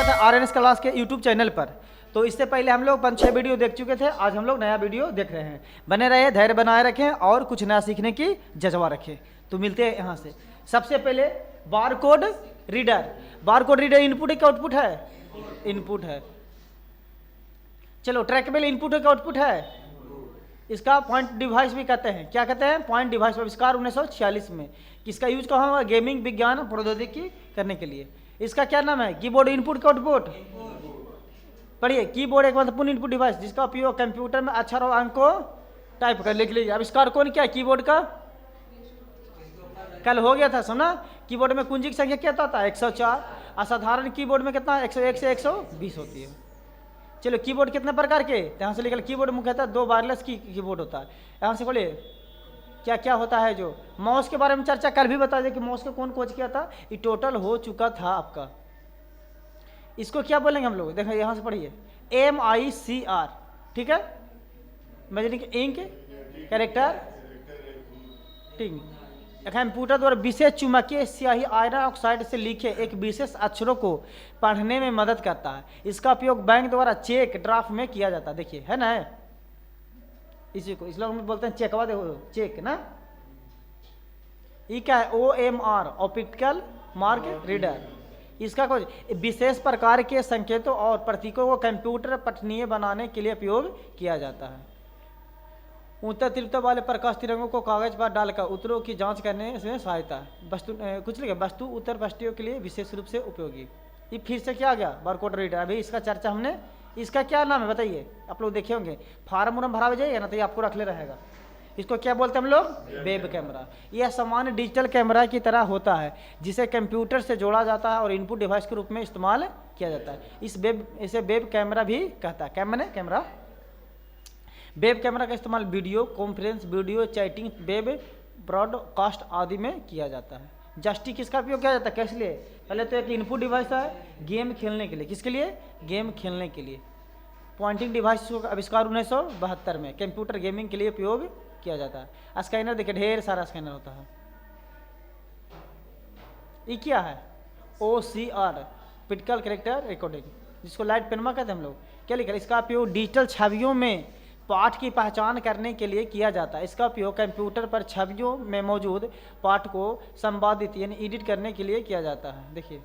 स्वागत है RNS class के यूट्यूब चैनल पर। तो इससे पहले हम लोग 5-6 वीडियो देख चुके थे, आज हम लोग नया वीडियो देख रहे हैं। बने रहे, धैर्य बनाए रखें और कुछ नया सीखने की जज्बा रखें। तो मिलते हैं यहाँ से। सबसे पहले barcode reader. Barcode reader input है कि आउटपुट है? इनपुट है। चलो, ट्रैकेबल इनपुट है कि आउटपुट है? इसका पॉइंट डिवाइस भी कहते हैं। क्या कहते हैं? Point device. आविष्कार 1946 में। किसका यूज कहाँ हुआ? गेमिंग विज्ञान प्रौद्योगिकी करने के लिए। इसका क्या नाम है? कीबोर्ड इनपुट का आउटपुट। पढ़िए, कीबोर्ड एक महत्वपूर्ण इनपुट डिवाइस जिसका उपयोग कंप्यूटर में अक्षर और अंक को टाइप कर लिख लीजिए। आविष्कार कौन किया कीबोर्ड का? कल हो गया था, समझना। कीबोर्ड में कुंजी की संख्या क्या होता है? 104। असाधारण कीबोर्ड में कितना? 101 से 120 होती है। चलो, कीबोर्ड कितने प्रकार के? यहाँ से निकल कीबोर्ड मुख्यतः 2 वायरलेस कीबोर्ड होता है। यहाँ से बोलिए क्या क्या होता है। जो माउस के बारे में चर्चा कल भी बता दें कि माउस को कौन खोज किया था। ये टोटल हो चुका था आपका। इसको क्या बोलेंगे हम लोग? देखो यहाँ से पढ़िए, MICR, ठीक है। इमेजिंग इंक कैरेक्टर टिंग। कंप्यूटर द्वारा विशेष चुंबकीय स्याही आयरन ऑक्साइड से लिखे एक विशेष अक्षरों को पढ़ने में मदद करता है। इसका उपयोग बैंक द्वारा चेक ड्राफ्ट में किया जाता है। देखिए, है ना, है इसी को इस लोग में बोलते हैं चेकवा। देखो, चेक ना। ये क्या है? OMR, optical mark reader. इसका कुछ विशेष प्रकार के संकेतों और प्रतीकों को कंप्यूटर पठनीय बनाने के लिए उपयोग किया जाता है। उत्तर तीव्रता वाले प्रकाश तिरंगों को कागज पर डालकर उत्तरों की जांच करने में सहायता है। कुछ लिखे, वस्तु उत्तर पृष्ठों के लिए विशेष रूप से उपयोगी। ये फिर से क्या आ गया? Barcode reader. अभी इसका चर्चा हमने, इसका क्या नाम है बताइए? आप लोग देखे होंगे, फार्म उर्म भरा जाइए ना, तो ये आपको रख ले रहेगा। इसको क्या बोलते हैं हम लोग? Web camera. यह सामान्य डिजिटल कैमरा की तरह होता है जिसे कंप्यूटर से जोड़ा जाता है और इनपुट डिवाइस के रूप में इस्तेमाल किया जाता है। इसे वेब कैमरा भी कहता है। क्या मैंने कैमरा? वेब कैमरा का इस्तेमाल video conference, video chatting, web broadcast आदि में किया जाता है। जॉयस्टिक किसका उपयोग किया जाता है? कैसे लिए? पहले तो एक इनपुट डिवाइस है गेम खेलने के लिए। किसके लिए? गेम खेलने के लिए। पॉइंटिंग डिवाइस का आविष्कार 1972 में कंप्यूटर गेमिंग के लिए उपयोग किया जाता है। स्कैनर देखिए, ढेर सारा स्कैनर होता है। ये क्या है? OCR, ऑप्टिकल कैरेक्टर रिकॉर्डिंग, जिसको लाइट पेनमा कहते हैं हम लोग। क्या लिखा है? इसका उपयोग डिजिटल छवियों में पाठ की पहचान करने के लिए किया जाता है। इसका उपयोग कंप्यूटर पर छवियों में मौजूद पाठ को संपादित यानी एडिट करने के लिए किया जाता है। देखिए,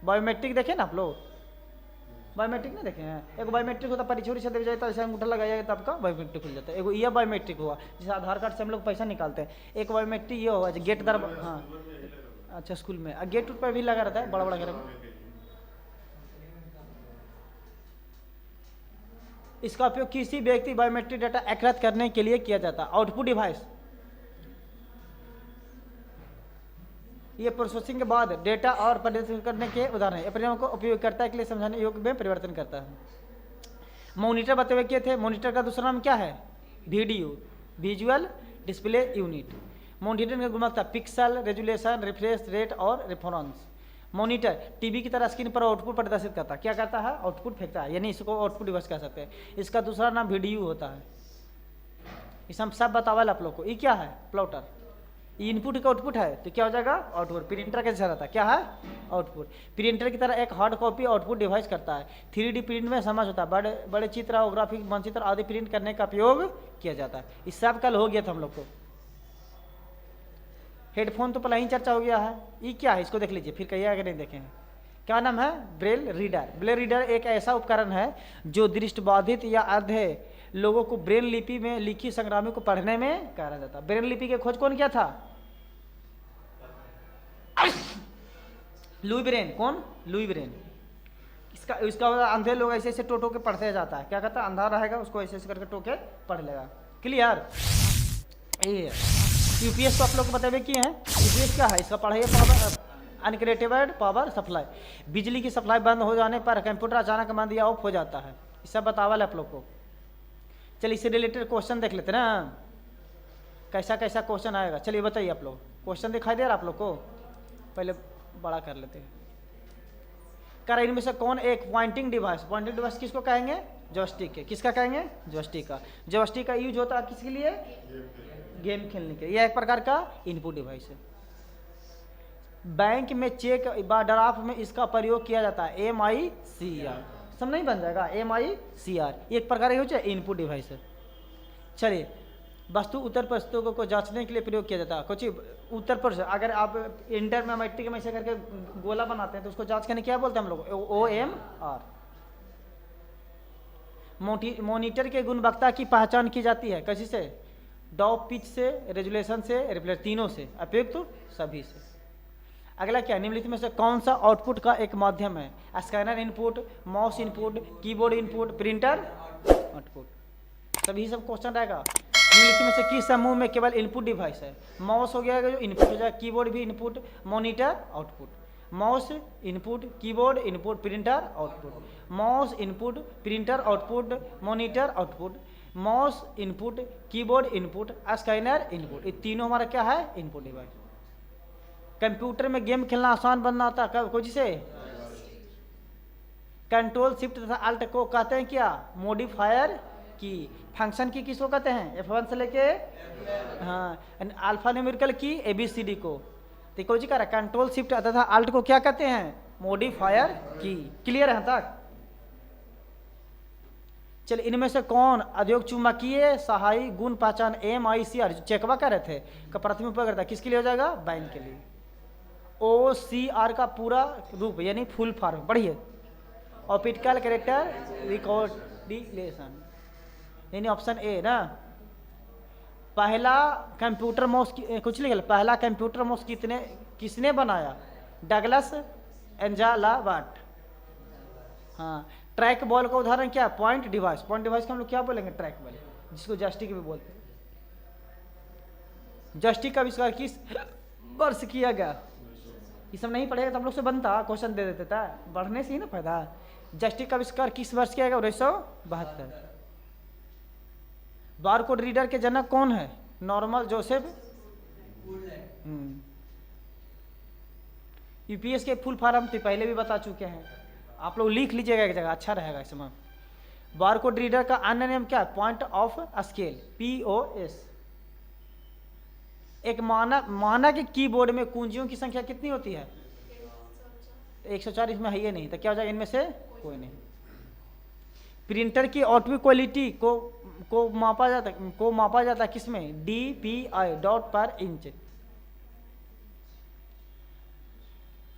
बायोमेट्रिक देखे ना आप लोग? बायोमेट्रिक नहीं देखे हैं? एक बायोमेट्रिक होता है, परिचोरी से दे जाता है, ऐसे अंगूठा लगाइएगा तब का बायोमेट्रिक खुल जाता है। एगो यह बायोमेट्रिक हुआ जैसे आधार कार्ड से हम लोग पैसा निकालते हैं। एक बायोमेट्रिक ये हुआ जो गेट दर, हाँ अच्छा, स्कूल में गेट पर भी लगा रहता है, बड़ा बड़ा घर में। इसका उपयोग किसी व्यक्ति बायोमेट्रिक डाटा एकत्र करने के लिए किया जाता है। आउटपुट डिवाइस, ये प्रोसेसिंग के बाद डेटा और प्रदर्शन करने के उदाहरण है। परिणामों को उपयोगकर्ता के लिए समझाने योग्य में परिवर्तन करता है। मॉनिटर बताए किए थे। मॉनिटर का दूसरा नाम क्या है? VDU, visual display unit. Monitor की गुणवत्ता पिक्सल, रेजुलेशन, रिफ्रेश रेट और रेफरेंस। मॉनिटर टीवी की तरह स्क्रीन पर आउटपुट प्रदर्शित करता है। क्या करता है? आउटपुट फेंकता है, यानी इसको आउटपुट डिवाइस कह सकते हैं। इसका दूसरा नाम VDU होता है। इस हम सब बतावल आप लोग को। ये क्या है? प्लॉटर। इनपुट का आउटपुट है तो क्या हो जाएगा? आउटपुट। प्रिंटर कैसे रहता है? क्या है? आउटपुट। प्रिंटर की तरह एक हार्ड कॉपी आउटपुट डिवाइस करता है। 3D प्रिंट में समझ होता है। बड़े बड़े चित्र और ग्राफिक मानचित्र आदि प्रिंट करने का उपयोग किया जाता है। इस सब कल हो गया था हम लोग को। हेडफोन तो पहले ही चर्चा हो गया है। ये क्या है? इसको देख लीजिए, फिर कहिए अगर नहीं देखे हैं। क्या नाम है? Braille reader. ब्रेल रीडर एक ऐसा उपकरण है जो दृष्टिबाधित या अंधे लोगों को ब्रेल लिपि में लिखी संग्रामी को पढ़ने में कहा जाता है। ब्रेल लिपि की खोज कौन किया था? Louis Braille. कौन? Louis Braille. इसका अंधे लोग ऐसे ऐसे टोटो के पढ़ते जाता है। क्या कहता है? अंधा रहेगा उसको ऐसे ऐसे करके टोके पढ़ लेगा। क्लियर? ये यूपीएस को आप लोग को बताए किए हैं। यूपीएस क्या है? इसका पढ़ाई पावर अनक्रिएटेड पावर सप्लाई। बिजली की सप्लाई बंद हो जाने पर कंप्यूटर अचानक बंद या ऑफ हो जाता है। ये सब बतावल है आप लोग को। चलिए, इससे रिलेटेड क्वेश्चन देख लेते ना, कैसा कैसा क्वेश्चन आएगा। चलिए बताइए आप लोग। क्वेश्चन दिखाई दे रहा आप लोग को? पहले बड़ा कर लेते हैं। कर इनमें से कौन एक पॉइंटिंग डिवाइस? पॉइंटिंग डिवाइस किसको कहेंगे? जॉयस्टिक के। किसका कहेंगे? जॉयस्टिक का। जॉयस्टिक का यूज होता है किसके लिए? गेम खेलने के लिए। यह एक प्रकार का इनपुट डिवाइस है। बैंक में चेक व ड्राफ्ट में इसका प्रयोग किया जाता है, MICR। सब नहीं बन जाएगा, MICR एक प्रकार हो जाए इनपुट डिवाइस है। चलिए, वस्तु उत्तर प्रस्तुतों को जांचने के लिए प्रयोग किया जाता है। कुछ उत्तर प्रश्न, अगर आप इंटर में मैट्रिक में ऐसे करके गोला बनाते हैं तो उसको जांच करने क्या बोलते हैं हम लोग, OMR। मॉनिटर के गुणवत्ता की पहचान की जाती है कैसे से, डॉप पिच से, रेजुलेशन से, रिफ्लेक्ट, तीनों से, अपेक्ष तो सभी से। अगला क्या, निम्नलिखित में से कौन सा आउटपुट का एक माध्यम है, scanner input, mouse input, keyboard input, printer output. सभी सब क्वेश्चन रहेगा। निम्नलिखित में से किस समूह में केवल इनपुट डिवाइस है, माउस हो गया जो इनपुट हो जाएगा, कीबोर्ड भी input, monitor output. Mouse input, keyboard input, printer output. Mouse input, printer output, monitor output. Mouse input, keyboard input, scanner input. ये तीनों हमारा क्या है, इनपुट डिवाइस। कंप्यूटर में गेम खेलना आसान बनना होता है कुछ से, कंट्रोल शिफ्ट तथा अल्ट को कहते हैं क्या, मॉडिफायर की। फंक्शन की किसको कहते हैं, F1 से लेके हाँ, अल्फा न्यूमेरिकल की ABCD को। तो कोई कह रहा है कंट्रोल शिफ्ट तथा अल्ट को क्या कहते हैं, मॉडिफायर की। क्लियर है तक। चलिए, इनमें से कौन अद्योग चुंबकीय सहायी गुण पहचान MICR चेकवा कर रहे थे का प्राथमिक उपयोग करता है, किसके लिए हो जाएगा, बैंक के लिए। OCR का पूरा रूप यानी फुल फॉर्म पढ़िए, ऑप्टिकल कैरेक्टर रिकॉर्डिलेशन, यानी ऑप्शन ए ना। पहला कंप्यूटर माउस कुछ लिखा, पहला कंप्यूटर माउस किसने बनाया, डगलस एंजालावाट। हाँ, ट्रैक बॉल का उदाहरण क्या, पॉइंट डिवाइस। पॉइंट डिवाइस को हम लोग क्या बोलेंगे, ट्रैक बॉल, जिसको जॉयस्टिक भी बोलते हैं। जॉयस्टिक का आविष्कार किस वर्ष किया गया, ये सब नहीं पढ़ेगा तो हम लोग से बनता, क्वेश्चन दे देते था, बढ़ने से ही ना फायदा। जॉयस्टिक का आविष्कार किस वर्ष किया गया, 1972। बारकोड रीडर के जनक कौन है, नॉर्मन जोसेफ। UPS के फुल फॉर्म तो पहले भी बता चुके हैं, आप लोग लिख लीजिएगा एक जगह, अच्छा रहेगा इसमें। बारकोड रीडर का अन्य नाम क्या, पॉइंट ऑफ स्केल, POS। एक मानक कीबोर्ड में कुंजियों की संख्या कितनी होती है, 104। इसमें है ही नहीं, तो क्या हो जाएगा, इनमें से कोई नहीं। प्रिंटर की आउटपुट क्वालिटी को मापा जाता है किसमें, DPI, डॉट पर इंच।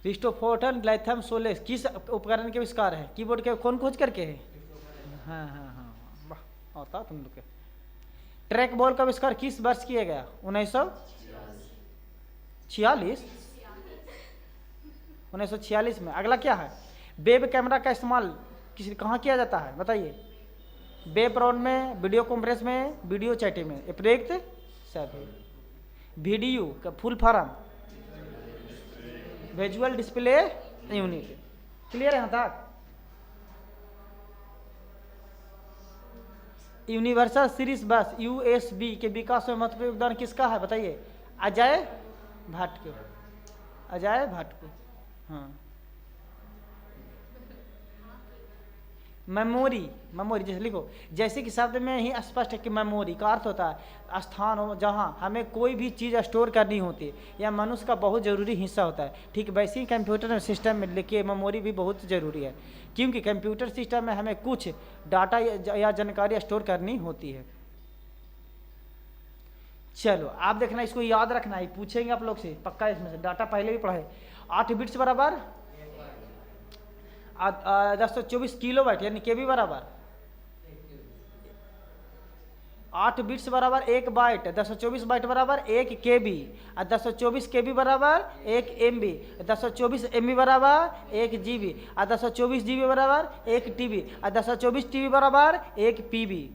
क्रिस्टोफर लैथम सोलेस किस उपकरण के आविष्कार है, कीबोर्ड के कौन खोज करके है, हाँ, वाह आता तुम लोग के। ट्रैक बॉल का आविष्कार किस वर्ष किया गया, 1946 में। अगला क्या है, वेब कैमरा का इस्तेमाल कहाँ किया जाता है, बताइए। वेब ब्राउन में, वीडियो कॉन्फ्रेंस में, वीडियो चैटिंग में, उपयुक्त सभी। वीडियो का full form, visual display unit. Clear है यहाँ तक। यूनिवर्सल सीरीज बस USB के विकास में महत्वपूर्ण योगदान किसका है, बताइए। अजय भट्ट को, हाँ। मेमोरी जैसे लिखो, जैसे कि शब्द में ही स्पष्ट है कि मेमोरी का अर्थ होता है स्थान हो जहां हमें कोई भी चीज़ स्टोर करनी होती है या मनुष्य का बहुत ज़रूरी हिस्सा होता है। ठीक वैसे ही कंप्यूटर सिस्टम में लिखिए मेमोरी भी बहुत ज़रूरी है, क्योंकि कंप्यूटर सिस्टम में हमें कुछ डाटा या जानकारी स्टोर करनी होती है। चलो आप देखना, इसको याद रखना है, पूछेंगे आप लोग से पक्का, इसमें से डाटा पहले भी पढ़े। 8 बिट्स बराबर 1024 किलोबाइट यानी KB बराबर 8 बिट्स बराबर 1 बाइट, 1024 बाइट बराबर 1 KB, और 1024 KB बराबर 1 MB, 1024 MB बराबर 1 GB, और 1024 GB बराबर 1 TB, और 1024 TB बराबर 1 PB।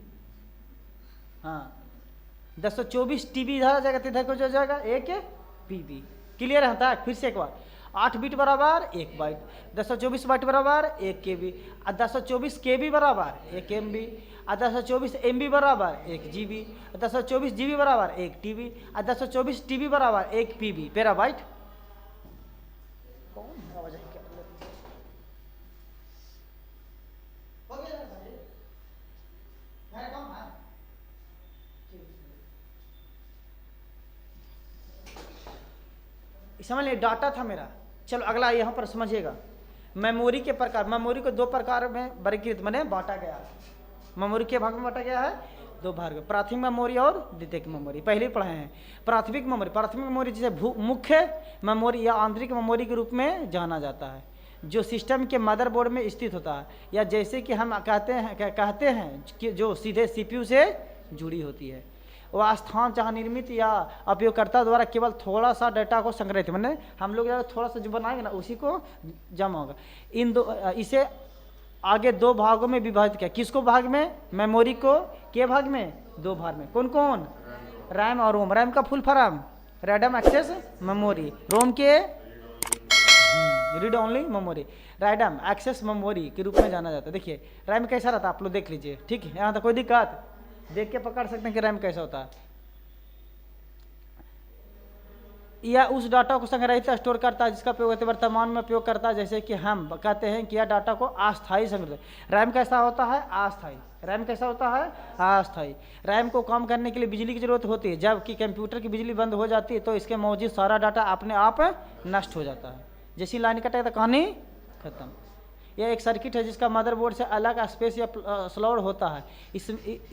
हाँ, 1024 TB इधर आ जाएगा, इधर को जाएगा 1 PB। क्लियर है तक। फिर से एक बार, 8 बिट बराबर 1 बाइट, 1024 बाइट बराबर 1 KB, और 1024 KB बराबर 1 MB, और 1024 MB बराबर 1 GB, और 1024 GB बराबर 1 TB, और 1024 TB बराबर 1 PB पेराबाइट। समझ लिया, डाटा था मेरा। चलो अगला यहाँ पर समझिएगा, मेमोरी के प्रकार। मेमोरी को दो प्रकार में वर्गीकृत मैंने बांटा गया है। मेमोरी के भाग में बांटा गया है, दो भाग में, प्राथमिक मेमोरी और द्वितीयक मेमोरी। पहले ही पढ़े हैं। प्राथमिक मेमोरी जिसे मुख्य मेमोरी या आंतरिक मेमोरी के रूप में जाना जाता है, जो सिस्टम के मदरबोर्ड में स्थित होता है, या जैसे कि हम कहते हैं कि जो सीधे सीपीयू से जुड़ी होती है। वह स्थान जहाँ निर्मित या उपयोगकर्ता द्वारा केवल थोड़ा सा डाटा को संग्रहित, मैंने हम लोग थोड़ा सा जो बनाएंगे ना उसी को जमा होगा। इन दो, इसे आगे दो भागों में विभाजित किया। किसको भाग में? मेमोरी को के भाग में, दो भाग में। कौन कौन? रैम और रोम। रैम का full form random access memory, ROM के read only memory, random access memory के रूप में जाना जाता है। देखिए रैम कैसा रहता है आप लोग देख लीजिए, ठीक है। यहाँ तक कोई दिक्कत? देख के पकड़ सकते हैं कि रैम कैसा होता है। यह उस डाटा को संग्रहित स्टोर करता है जिसका उपयोग वर्तमान में उपयोग करता है। जैसे कि हम कहते हैं कि यह डाटा को अस्थायी संग्रहित। रैम कैसा होता है? अस्थायी। रैम कैसा होता है? अस्थायी। रैम को काम करने के लिए बिजली की जरूरत होती है। जबकि कंप्यूटर की बिजली बंद हो जाती है तो इसके मौजूद सारा डाटा अपने आप नष्ट हो जाता है। जैसी लाइन कटेगा तो कहानी खत्म। यह एक सर्किट है जिसका मदरबोर्ड से अलग स्पेस या स्लॉट होता है।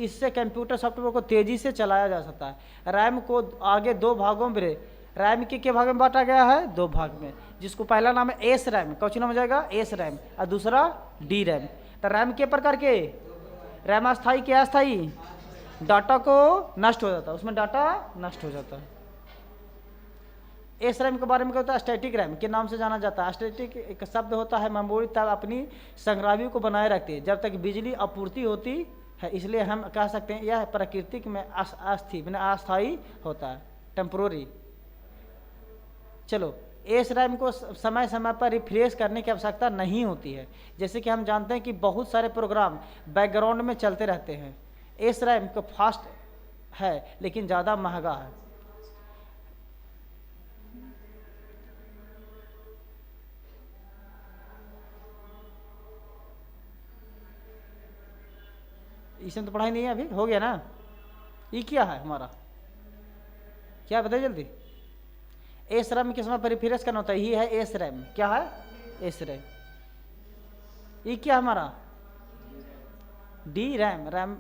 इससे कंप्यूटर सॉफ्टवेयर को तेजी से चलाया जा सकता है। रैम को आगे दो भागों में, रैम के भाग में बांटा गया है? दो भाग में, जिसको पहला नाम है एस रैम। कौन नाम हो जाएगा? S RAM. और दूसरा डी रैम। तो रैम के प्रकार के, रैम अस्थायी के अस्थायी, डाटा को नष्ट हो जाता है, उसमें डाटा नष्ट हो जाता है। एस रैम के बारे में क्या होता है? स्टैटिक रैम के नाम से जाना जाता है। स्टैटिक एक शब्द होता है, मेमोरी तब अपनी संग्रहणीय को बनाए रखती है जब तक बिजली आपूर्ति होती है। इसलिए हम कह सकते हैं यह प्राकृतिक में अस्थायी होता है, टेम्पोररी। चलो, एस रैम को समय समय पर रिफ्रेश करने की आवश्यकता नहीं होती है। जैसे कि हम जानते हैं कि बहुत सारे प्रोग्राम बैकग्राउंड में चलते रहते हैं। एस रैम को फास्ट है लेकिन ज़्यादा महंगा है। इसमें तो पढ़ाई नहीं है अभी, हो गया ना? ये क्या है हमारा, क्या बताइए जल्दी। एस रैम किस समय पर रिफ्रेश करना होता है? ये है एस रैम। क्या है? S RAM. ये क्या हमारा? D RAM. रैम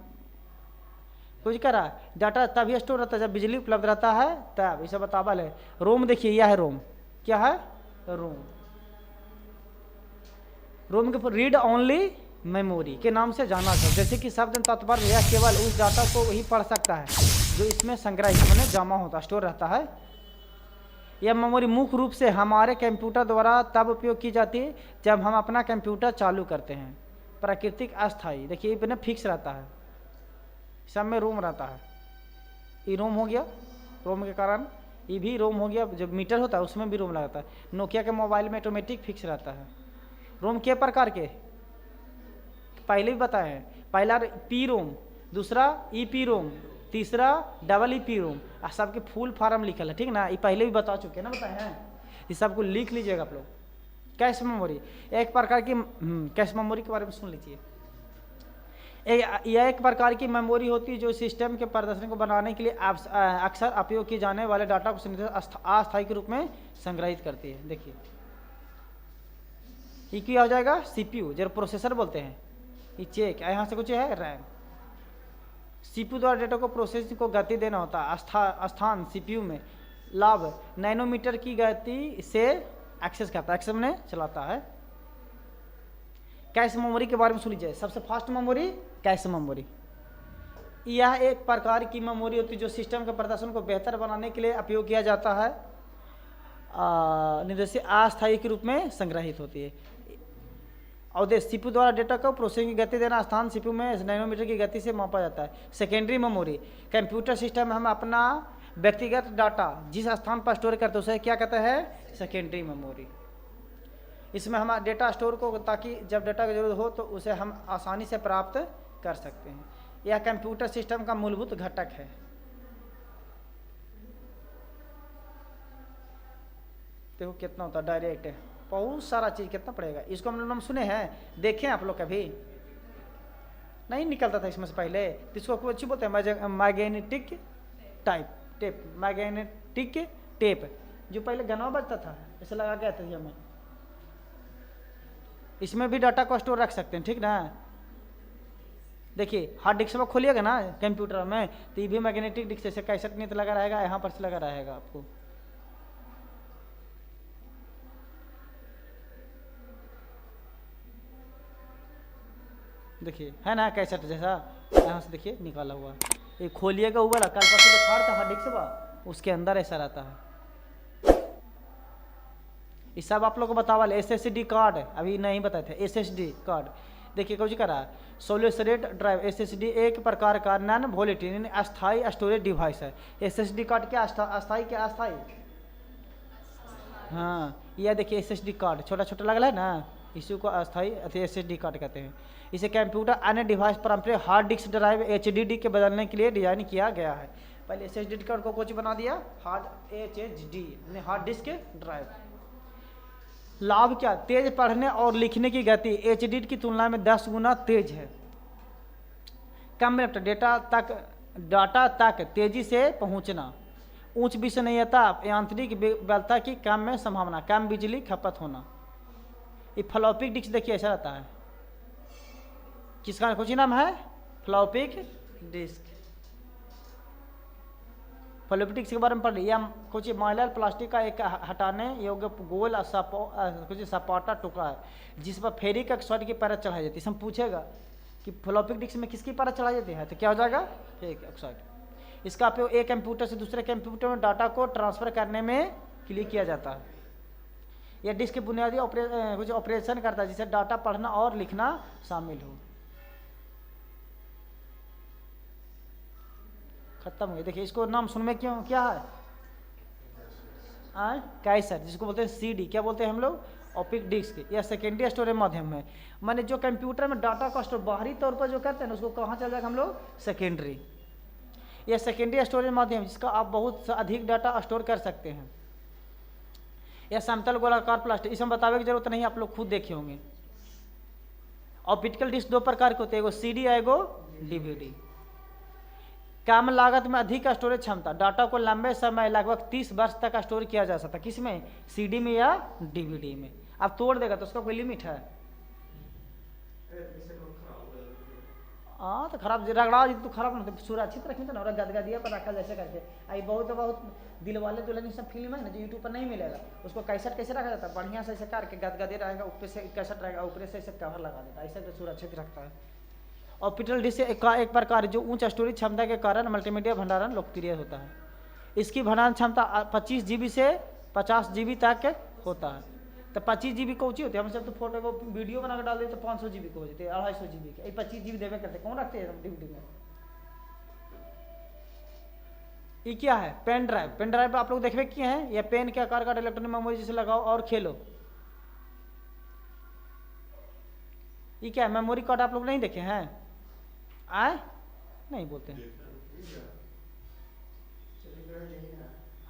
कुछ कर रहा है, डाटा तभी स्टोर रहता है जब बिजली उपलब्ध रहता है तब। इसे बताबल है। रोम देखिए, यह है रोम। क्या है? रोम। रोम के रीड ओनली मेमोरी के नाम से जाना जाता है। जैसे कि शब्द तात्पर्य यह केवल उस डाटा को ही पढ़ सकता है जो इसमें संग्रहित मैंने जमा होता, स्टोर रहता है। यह मेमोरी मुख्य रूप से हमारे कंप्यूटर द्वारा तब उपयोग की जाती है जब हम अपना कंप्यूटर चालू करते हैं। प्राकृतिक अस्थायी, देखिए ये ना फिक्स रहता है, सब में रोम रहता है। ये रोम हो गया, रोम के कारण ये भी रोम हो गया। जो मीटर होता है उसमें भी रोम लगता है। नोकिया के मोबाइल में ऑटोमेटिक फिक्स रहता है। रोम के प्रकार के पहले भी बताए हैं। पहला पी रोम, दूसरा ई पी रोम, तीसरा डबल ई पी रोम। सबके फुल फॉर्म लिखल है, ठीक ना? ये पहले भी बता चुके हैं ना, बताए हैं। ये सबको लिख लीजिएगा आप लोग। कैश मेमोरी एक प्रकार की, कैश मेमोरी के बारे में सुन लीजिए। यह एक प्रकार की मेमोरी होती है जो सिस्टम के प्रदर्शन को बनाने के लिए अक्सर उपयोग किए जाने वाले डाटा को अस्थायी के रूप में संग्रहित करती है। देखिए ये क्या हो जाएगा? सीपीयू, जो प्रोसेसर बोलते हैं। ये चेक यहाँ से कुछ है रैम। सीपीयू द्वारा डेटा को प्रोसेसिंग को गति देना होता है। स्थान सीपीयू में लाभ नैनोमीटर की गति से एक्सेस करता है, एक्सेस में चलाता है। कैश मेमोरी के बारे में सुन लीजिए। सबसे फास्ट मेमोरी कैश मेमोरी। यह एक प्रकार की मेमोरी होती है जो सिस्टम के प्रदर्शन को बेहतर बनाने के लिए उपयोग किया जाता है। निर्देशित अस्थायी के रूप में संग्रहित होती है। उद्देश्य सीपीयू द्वारा डेटा को प्रोसेसिंग की गति देना। स्थान सीपीयू में नैनोमीटर की गति से मापा जाता है। सेकेंडरी मेमोरी कंप्यूटर सिस्टम में हम अपना व्यक्तिगत डाटा जिस स्थान पर स्टोर करते हैं उसे क्या कहते हैं? Secondary memory. इसमें हम डेटा स्टोर को ताकि जब डेटा की जरूरत हो तो उसे हम आसानी से प्राप्त कर सकते हैं। यह कंप्यूटर सिस्टम का मूलभूत घटक है। देखो कितना होता है, डायरेक्ट है, बहुत सारा चीज़ कितना पड़ेगा। इसको हम लोग नाम सुने हैं, देखें आप लोग कभी? नहीं निकलता था इसमें से पहले। तो इसको कुछ अच्छी बोलते हैं मैग्नेटिक टेप। मैग्नेटिक टेप जो पहले गनवा बजता था ऐसे लगा के आता में, इसमें भी डाटा को स्टोर रख सकते हैं, ठीक ना। देखिए हार्ड डिस्क में खोलिएगा ना कंप्यूटर में, तो ये भी मैग्नेटिक डिस्क जैसे कैसेट नहीं तो लगा रहेगा, यहाँ पर से लगा रहेगा आपको। देखिए है ना कैसेट जैसा, यहाँ से देखिए निकाला हुआ, ये खोलिएगा वो वाला कल परसों दिखा रहा था हार्ड डिस्क बा, उसके अंदर ऐसा रहता है। ये सब आप लोग को बतावा SSD कार्ड अभी नहीं बताए थे, SSD कार्ड देखिए कुछ करा, सॉलिड ड्राइव SSD एक प्रकार का नॉन वोलेटाइल अस्थायी स्टोरेज डिवाइस है। SSD कार्ड क्या अस्थायी क्या अस्थायी, हाँ यह देखिए SSD कार्ड छोटा छोटा लग रहा है ना, इसी को अस्थायी SSD कार्ड कहते हैं। इसे कंप्यूटर अन्य डिवाइस पारंपरिक हार्ड डिस्क ड्राइव HDD के बदलने के लिए डिजाइन किया गया है। पहले SSD कार्ड को कुछ बना दिया hard HDD hard disk drive. लाभ क्या, तेज पढ़ने और लिखने की गति HDD की तुलना में 10 गुना तेज है। कम मिनट डाटा तक तेजी से पहुंचना, उच्च विश्वसनीयता यांत्रिक विफलता की कम में संभावना, कम बिजली खपत होना। ये फ्लॉपी डिस्क देखिए ऐसा रहता है, किसका कुछ नाम है फ्लॉपी डिस्क। फ्लॉपी डिस्क के बारे में पढ़ लिया, कुछ माइलर प्लास्टिक का एक हटाने योग्य गोल कुछ सपाटा टुकड़ा है जिस पर फेरिक ऑक्साइड की परत चढ़ाई जाती है। हम पूछेगा कि फ्लॉपी डिस्क में किसकी परत चढ़ाई जाती है, तो क्या हो जाएगा फेरिक ऑक्साइड। इसका उपयोग एक कंप्यूटर से दूसरे कंप्यूटर में डाटा को ट्रांसफर करने में के लिए किया जाता है। यह डिस्क बुनियादी कुछ ऑपरेशन करता है जिसे डाटा पढ़ना और लिखना शामिल हो। खत्म हो गया। देखिए इसको नाम सुन में क्यों क्या है कैसेट, जिसको बोलते हैं CD, क्या बोलते हैं हम लोग ऑप्टिक डिस्क, या सेकेंडरी स्टोरेज माध्यम है। माने जो कंप्यूटर में डाटा का स्टोर बाहरी तौर पर जो करते हैं ना उसको कहाँ चल जाएगा हम लोग सेकेंडरी, या सेकेंडरी स्टोरेज माध्यम जिसका आप बहुत अधिक डाटा स्टोर कर सकते हैं। या समतल गोलाकार प्लास्टिक, इसमें बतावे की जरूरत नहीं, आप लोग खुद देखे होंगे। ऑप्टिकल डिस्क दो प्रकार के होते हैं, एगो CD या एगो DVD। कम लागत में अधिक स्टोरेज क्षमता, डाटा को लंबे समय लगभग 30 वर्ष तक स्टोर किया जा सकता है। किसमें CD में या DVD में। अब तोड़ देगा तो उसका कोई लिमिट है, हाँ तो खराब रगड़ा तो खराब ना, सुरक्षित रखें ना, और गदगदिया पर रखा जैसे करके। आई बहुत दिल वाले दुल्हन सब फिल्म है ना जो यूट्यूब पर नहीं मिलेगा, उसको कैसेट कैसे रखा जाता है, बढ़िया से ऐसे करके गदगदे रहेगा, ऊपर से कैसेट रहेगा, ऊपर से ऐसे कवर लगा देता है, ऐसे तो सुरक्षित रखता है। ऑप्टिकल डिस्क का एक प्रकार जो उच्च स्टोरेज क्षमता के कारण मल्टीमीडिया भंडारण लोकप्रिय होता है। इसकी भंडारण क्षमता 25 GB से 50 GB तक होता है। तो 25 GB को ऊँची होती है, हम सब तो फोटो को वीडियो बना कर डाल देते तो 500 GB को हो जाते हैं, 250 GB के, 25 GB देवे करते कौन रखते हैं DVD में। ये क्या है पेन ड्राइव, पेन ड्राइव पे आप लोग देखते किए हैं, या पेन के आकार का इलेक्ट्रॉनिक मेमोरी जिसे लगाओ और खेलो। ये क्या है मेमोरी कार्ड, आप लोग नहीं देखे हैं आए नहीं बोलते हैं,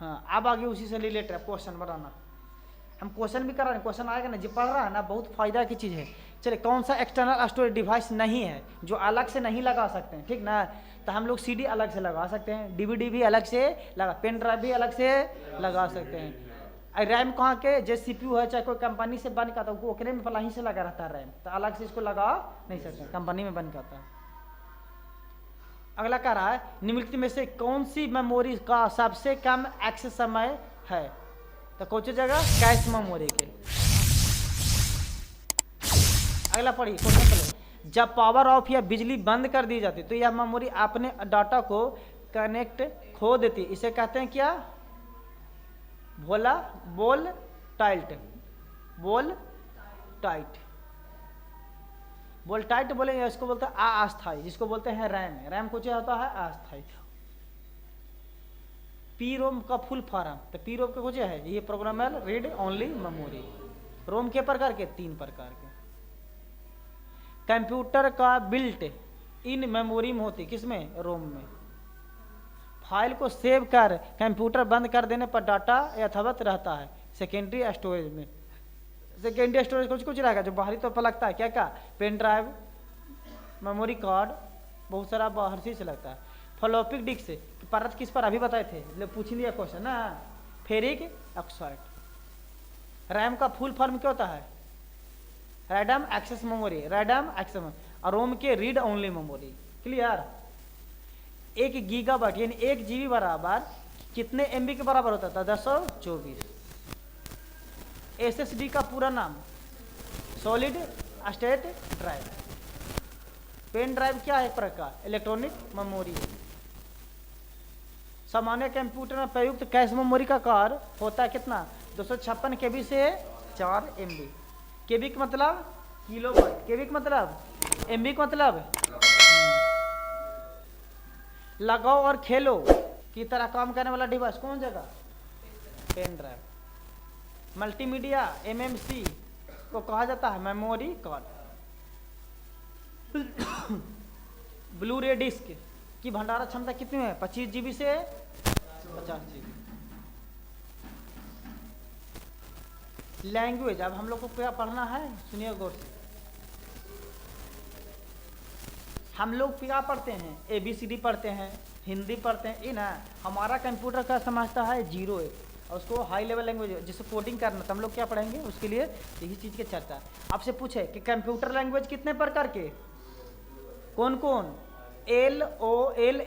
हाँ अब आगे उसी से रिलेटेड है क्वेश्चन बनाना। हम क्वेश्चन भी कर रहे हैं, क्वेश्चन आएगा ना, जो पढ़ रहा है ना बहुत फायदा की चीज़ है। चलिए कौन सा एक्सटर्नल स्टोरेज डिवाइस नहीं है जो अलग से नहीं लगा सकते हैं, ठीक ना। तो हम लोग CD अलग से लगा सकते हैं, DVD भी अलग से लगा, पेन ड्राइव भी अलग से लगा सकते हैं। रैम कहाँ के जो CPU है चाहे कोई कंपनी से बन का, तो ओकरे में पहले ही से लगा रहता है रैम, तो अलग से इसको लगा नहीं सकते, कंपनी में बन का था। अगला कह रहा है निम्नलिखित में से कौन सी मेमोरी का सबसे कम एक्सेस समय है, तो कौन सी जगह कैश मेमोरी के। अगला पढ़िए क्वेश्चन पढ़िए, जब पावर ऑफ या बिजली बंद कर दी जाती तो यह मेमोरी अपने डाटा को कनेक्ट खो देती, इसे कहते हैं क्या बोल टाइट बोलेंगे, इसको बोलते हैं अस्थायी, जिसको बोलते हैं रैम। रैम कुछ होता है अस्थायी। पी रोम का फुल फॉर्म, तो पी रोम का कुछ है ये programmable read only memory. ROM के प्रकार के 3 प्रकार के। कंप्यूटर का बिल्ट इन मेमोरी में होती, किसमें रोम में। फाइल को सेव कर कंप्यूटर बंद कर देने पर डाटा यथावत रहता है सेकेंडरी स्टोरेज में। सेकेंडरी स्टोरेज कुछ रहेगा जो बाहरी तौर पर लगता है, क्या पेन ड्राइव, मेमोरी कार्ड, बहुत सारा बाहर से लगता है। फ्लॉपी डिस्क परत किस पर अभी बताए थे, पूछ लिया क्वेश्चन ना, फेरिक ऑक्साइड। रैम का फुल फॉर्म क्या होता है? Random access memory, random access, और रोम के read only memory. Clear? 1 gigabyte यानी 1 जीबी बराबर कितने एमबी के बराबर होता था? 1024। एसएसडी का पूरा नाम solid state drive. Pen drive क्या है? एक प्रकार इलेक्ट्रॉनिक मेमोरी। सामान्य कंप्यूटर में प्रयुक्त कैश मेमोरी का आकार होता है कितना? 256 केबी से 4 एमबी। केबी का मतलब किलोबाइट, केबी का मतलब, एमबी का मतलब लगाओ और खेलो की तरह काम करने वाला डिवाइस कौन जगह? Pen drive. मल्टीमीडिया एमएमसी को कहा जाता है मेमोरी कार्ड। ब्लू रे डिस्क की भंडारण क्षमता कितनी है? 25 जीबी से 50 जीबी। लैंग्वेज, अब हम लोग को क्या पढ़ना है? सुनिए गौर से। हम लोग क्या पढ़ते हैं? ABCD पढ़ते हैं, हिंदी पढ़ते हैं, ये ना। हमारा कंप्यूटर का समझता है 0 1 और उसको हाई लेवल लैंग्वेज जिससे कोडिंग करना, तो हम लोग क्या पढ़ेंगे उसके लिए? यही चीज़ की चर्चा। आपसे पूछे कि कंप्यूटर लैंग्वेज कितने प्रकार के, कौन कौन? LOLL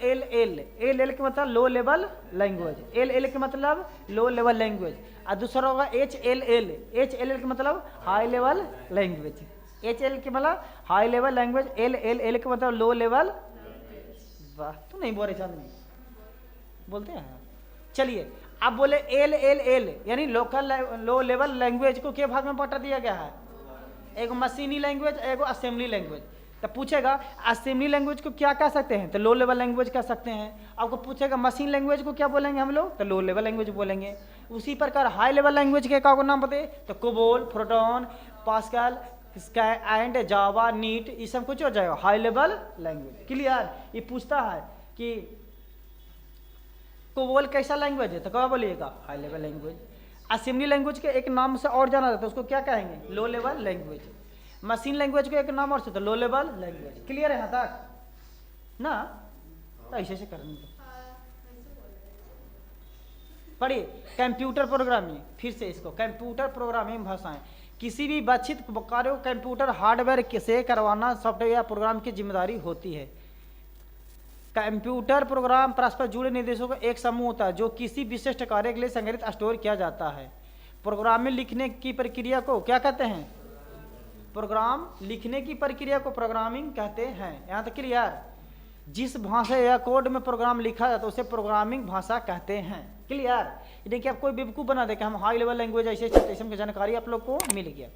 के मतलब लो लेवल लैंग्वेज, LL के मतलब लो लेवल लैंग्वेज, और दूसरा होगा HLL के मतलब हाई लेवल लैंग्वेज। HL के मतलब हाई लेवल लैंग्वेज, LLL के मतलब लो लेवल। वाह, तो नहीं बोल रहे चांदनी, बोलते हैं। चलिए अब बोले LLL यानी लोकल लो लेवल लैंग्वेज को के भाग में बांटा दिया गया है? एक मशीनी लैंग्वेज, एक असेंबली लैंग्वेज। तो पूछेगा असेंबली लैंग्वेज को क्या कह सकते हैं? तो लो लेवल लैंग्वेज कह सकते हैं। आपको पूछेगा मशीन लैंग्वेज को क्या बोलेंगे हम लोग? तो लो लेवल लैंग्वेज बोलेंगे। उसी प्रकार हाई लेवल लैंग्वेज के का नाम बताइए? तो COBOL, proton, Pascal, and Java, नीट, ये सब कुछ हो जाएगा हाई लेवल लैंग्वेज। क्लियर? ये पूछता है कि कोबोल कैसा लैंग्वेज है? तो क्या बोलिएगा? High level language. Assembly language के एक नाम से और जाना जाता है, उसको क्या कहेंगे? Low level language. Machine language को एक नाम और से तो लो लेवल लैंग्वेज। क्लियर है यहाँ तक ना? तो ऐसे करने दो। पढ़िए कंप्यूटर प्रोग्रामिंग, फिर से इसको कंप्यूटर प्रोग्रामिंग भाषाएं। किसी भी वांछित कार्य को कंप्यूटर हार्डवेयर से करवाना सॉफ्टवेयर या प्रोग्राम की जिम्मेदारी होती है। कंप्यूटर प्रोग्राम परस्पर जुड़े निर्देशों का एक समूह होता है जो किसी विशिष्ट कार्य के लिए संग्रहित स्टोर किया जाता है। प्रोग्राम में लिखने की प्रक्रिया को क्या कहते हैं? प्रोग्राम लिखने की प्रक्रिया को प्रोग्रामिंग कहते हैं। यहाँ तक क्लियर? जिस भाषा या कोड में प्रोग्राम लिखा जाता है उसे प्रोग्रामिंग भाषा कहते हैं। क्लियर? देखिए आप कोई बेवकूफ़ बना दे कि हम हाई लेवल लैंग्वेज ऐसे की जानकारी आप लोग को मिल गया।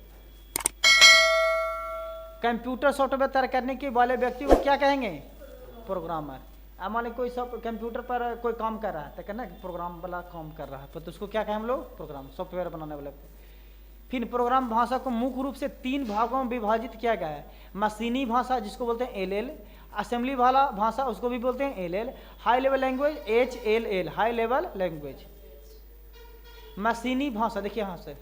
कंप्यूटर सॉफ्टवेयर तैयार करने के वाले व्यक्ति को क्या कहेंगे? प्रोग्रामर। अब मान लीजिए कोई सब कंप्यूटर पर कोई काम कर रहा है तो कहना प्रोग्राम वाला काम कर रहा है, तो उसको क्या कहें हम लोग? प्रोग्राम, सॉफ्टवेयर बनाने वाले। फिर प्रोग्राम भाषा को मुख्य रूप से 3 भागों में विभाजित किया गया है। मशीनी भाषा जिसको बोलते हैं LL, असेंबली वाला भाषा उसको भी बोलते हैं LL, high level language HLL, high level language. मशीनी भाषा देखिए यहाँ से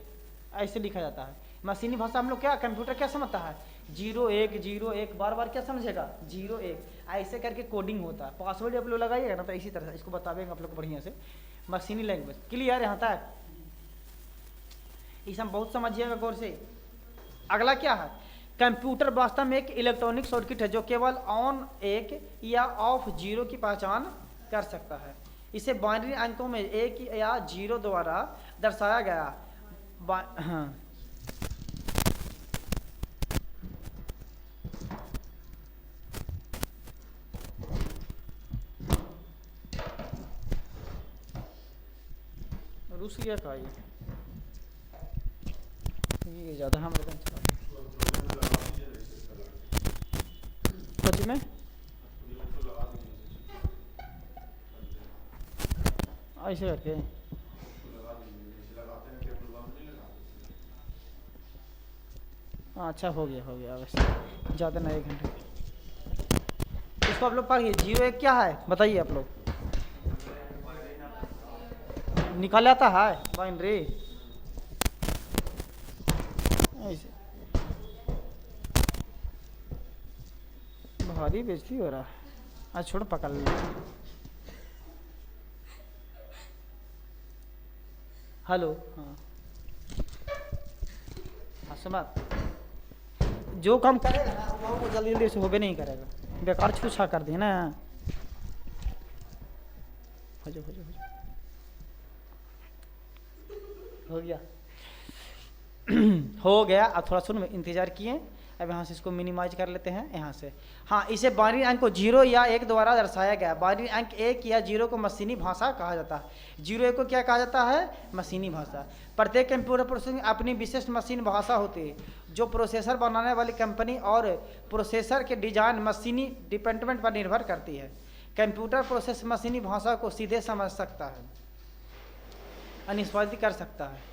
ऐसे लिखा जाता है। मशीनी भाषा हम लोग क्या कंप्यूटर क्या समझता है? 0 1 0 1, बार बार क्या समझेगा? 0 1, ऐसे करके कोडिंग होता है। पासवर्ड आप लोग लगाइएगा ना तो इसी तरह से इसको बताएंगे आप लोग बढ़िया से। मशीनी लैंग्वेज। क्लियर यहाँ तक? इसे हम बहुत समझिएगा गौर से। अगला क्या है? कंप्यूटर वास्तव में एक इलेक्ट्रॉनिक सर्किट है जो केवल ऑन 1 या ऑफ 0 की पहचान कर सकता है। इसे बाइनरी अंकों में 1 या 0 द्वारा दर्शाया गया। हाँ, रूसिया का ये ज़्यादा हमारे सच में ऐसे करके अच्छा हो गया वैसे ज़्यादा ना 1 घंटे। इसको आप लोग पढ़िए। 0 1 क्या है बताइए आप लोग? निकाल आता है बाइनरी ऐसे। भारी बेइज्जती हो रहा है। आज छोड़ पकड़ लो। हेलो, हाँ हाँ सुना, जो काम करेगा ना वो जल्दी जल्दी से होबे नहीं करेगा, बेकार छूछा कर दिए ना। हो जाओ हो जाओ हो जाओ, हो गया हो गया। अब थोड़ा सुन, इंतजार किए, अब यहाँ से इसको मिनिमाइज कर लेते हैं यहाँ से। हाँ, इसे बाइनरी अंक को 0 या 1 द्वारा दर्शाया गया। बाइनरी अंक 1 या 0 को मशीनी भाषा कहा जाता है। 0 1 को क्या कहा जाता है? मशीनी भाषा। प्रत्येक कंप्यूटर प्रोसेसर की अपनी विशिष्ट मशीन भाषा होती है, जो प्रोसेसर बनाने वाली कंपनी और प्रोसेसर के डिजाइन मशीनी डिपेंडमेंट पर निर्भर करती है। कंप्यूटर प्रोसेस मशीनी भाषा को सीधे समझ सकता है, अनिष्पादित कर सकता है,